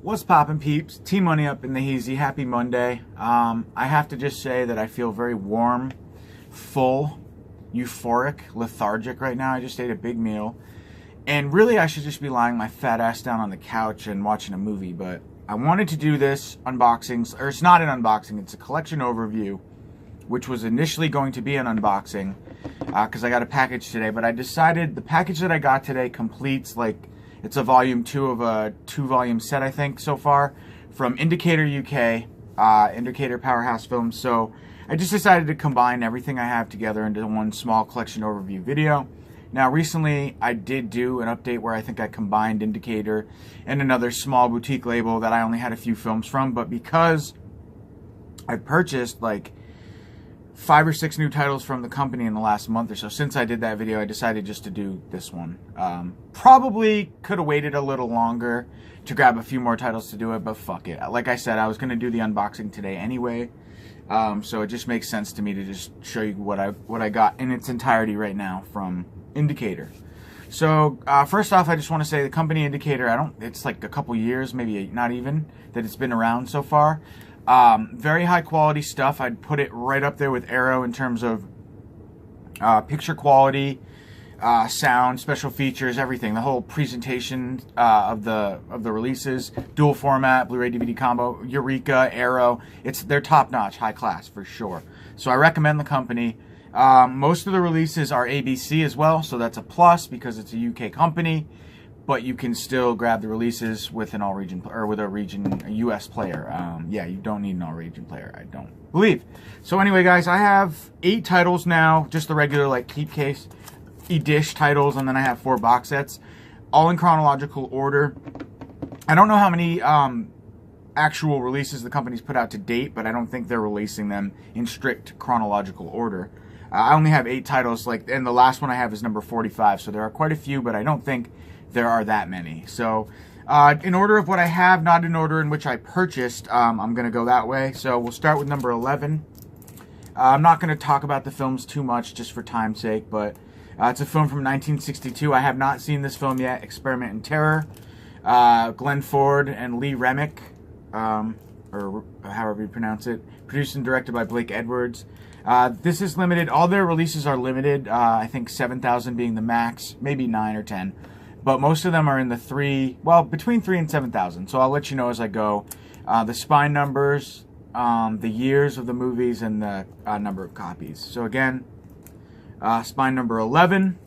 What's poppin', peeps? T-Money up in the Heezy. Happy Monday. I have to just say that I feel very warm, full, euphoric, lethargic right now. I just ate a big meal. And really, I should just be lying my fat ass down on the couch and watching a movie. But I wanted to do this unboxing, or it's not an unboxing, it's a collection overview, which was initially going to be an unboxing because I got a package today. But I decided the package that I got today completes, like, it's a volume 2 of a 2-volume set, I think, so far, from Indicator UK, Indicator Powerhouse Films. So I just decided to combine everything I have together into one small collection overview video. Now, recently, I did do an update where I think I combined Indicator and another small boutique label that I only had a few films from. But because I purchased, like, 5 or 6 new titles from the company in the last month or so, since I did that video, I decided just to do this one. Probably could have waited a little longer to grab a few more titles to do it, but fuck it. Like I said, I was going to do the unboxing today anyway, so it just makes sense to me to just show you what I got in its entirety right now from Indicator. So first off, I just want to say the company Indicator, it's like a couple years, maybe not even, that it's been around so far. Very high quality stuff. I'd put it right up there with Arrow in terms of picture quality, sound, special features, everything. The whole presentation of the releases, dual format, Blu-ray DVD combo, Eureka, Arrow. They're top notch, high class for sure. So I recommend the company. Most of the releases are ABC as well, so that's a plus because it's a UK company. But you can still grab the releases with an all-region, or with a US player. Yeah, you don't need an all-region player, I don't believe. So anyway, guys, I have 8 titles now, just the regular, like, keep case, e-dish titles, and then I have 4 box sets, all in chronological order. I don't know how many actual releases the company's put out to date, but I don't think they're releasing them in strict chronological order. I only have 8 titles, and the last one I have is number 45, so there are quite a few, but I don't think there are that many. So in order of what I have, not in order in which I purchased, I'm going to go that way. So we'll start with number 11. I'm not going to talk about the films too much just for time's sake, but it's a film from 1962. I have not seen this film yet, Experiment in Terror. Glenn Ford and Lee Remick, or however you pronounce it, produced and directed by Blake Edwards. This is limited. All their releases are limited. I think 7,000 being the max, maybe 9 or 10. But most of them are in the between 3 and 7,000. So I'll let you know as I go. The spine numbers, the years of the movies, and the number of copies. So again, spine number 11.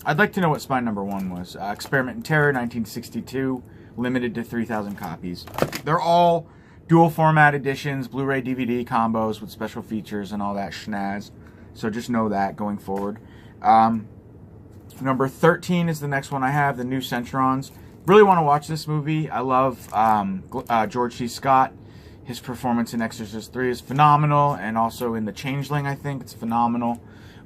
I'd like to know what spine number 1 was. Experiment in Terror, 1962, limited to 3,000 copies. They're all dual format editions, Blu-ray DVD combos with special features and all that schnaz. So just know that going forward. Number 13 is the next one I have, The New Centrons. Really want to watch this movie. I love George C. Scott. His performance in Exorcist 3 is phenomenal, and also in The Changeling, I think it's phenomenal.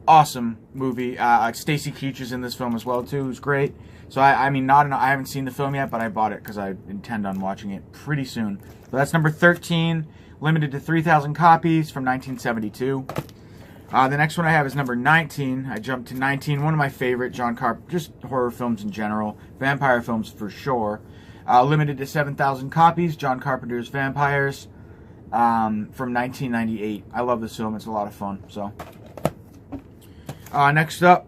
Awesome movie. Stacy Keach is in this film as well too, who's great. So I haven't seen the film yet, but I bought it because I intend on watching it pretty soon. So that's number 13, limited to 3,000 copies from 1972. The next one I have is number 19. I jumped to 19. One of my favorite John Carpenter, just horror films in general. Vampire films for sure. Limited to 7,000 copies. John Carpenter's Vampires from 1998. I love this film. It's a lot of fun. So next up,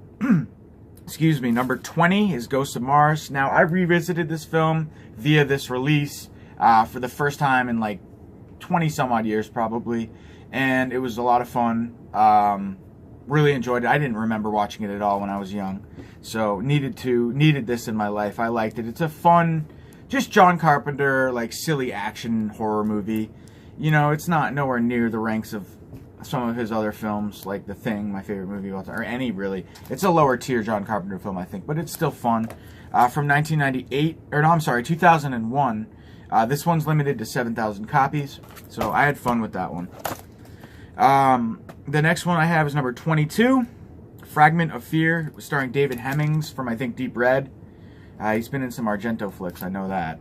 excuse me, number 20 is Ghosts of Mars. Now, I revisited this film via this release for the first time in like 20 some odd years probably. And it was a lot of fun. Really enjoyed it. I didn't remember watching it at all when I was young, so needed this in my life. I liked it. It's a fun, just John Carpenter, like, silly action horror movie. You know, it's not nowhere near the ranks of some of his other films, like The Thing, my favorite movie of all time, or any really. It's a lower tier John Carpenter film, I think, but it's still fun. From 1998, or no, I'm sorry, 2001. This one's limited to 7,000 copies, so I had fun with that one. The next one I have is number 22, Fragment of Fear, starring David Hemmings from, I think, Deep Red. He's been in some Argento flicks, I know that.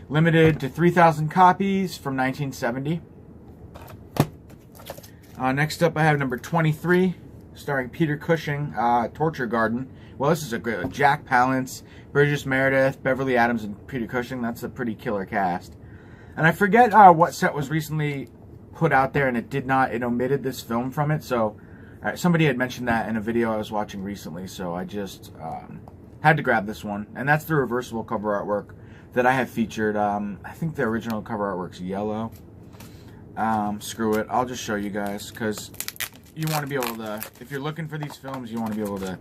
Limited to 3,000 copies from 1970. Next up I have number 23, starring Peter Cushing, Torture Garden, Well, this is a great Jack Palance, Burgess Meredith, Beverly Adams, and Peter Cushing. That's a pretty killer cast. And I forget what set was recently put out there, and it omitted this film from it. So somebody had mentioned that in a video I was watching recently, so I just had to grab this one. And that's the reversible cover artwork that I have featured. I think the original cover artwork's yellow. Screw it, I'll just show you guys, because you want to be able to, if you're looking for these films, you want to be able to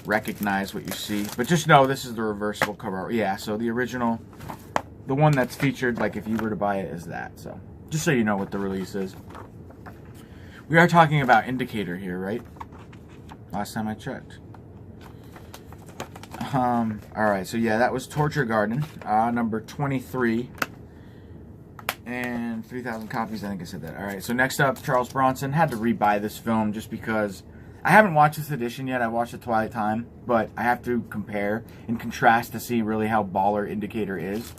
recognize what you see. But just know this is the reversible cover art. Yeah, so the original, the one that's featured, like if you were to buy it, is that. So just so you know what the release is. We are talking about Indicator here, right? Last time I checked. Alright, so yeah, that was Torture Garden, number 23. And 3,000 copies, I think I said that. Alright, so next up, Charles Bronson. Had to rebuy this film just because I haven't watched this edition yet. I watched The Twilight Time, but I have to compare and contrast to see really how baller Indicator is.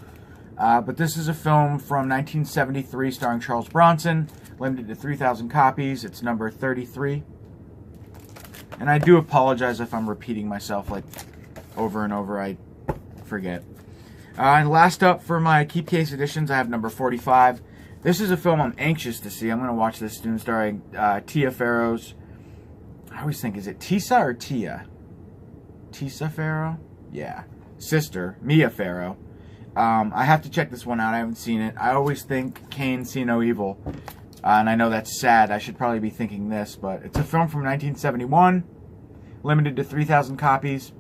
But this is a film from 1973 starring Charles Bronson, limited to 3,000 copies. It's number 33. And I do apologize if I'm repeating myself like over and over. I forget. And last up for my Keep Case editions, I have number 45. This is a film I'm anxious to see. I'm going to watch this soon, starring Tia Farrow's, I always think, is it Tisa or Tia? Tisa Farrow? Yeah. Sister, Mia Farrow. I have to check this one out. I haven't seen it. I always think Cain, See No Evil. And I know that's sad. I should probably be thinking this, but it's a film from 1971, limited to 3,000 copies,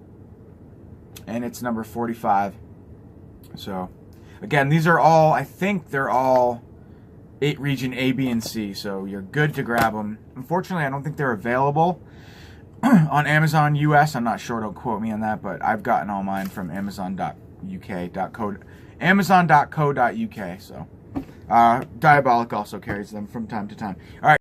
and it's number 45. So, again, these are all, I think they're all 8 region A, B, and C, so you're good to grab them. Unfortunately, I don't think they're available on Amazon US. I'm not sure, don't quote me on that, but I've gotten all mine from Amazon.co.uk, so. Diabolic also carries them from time to time. All right.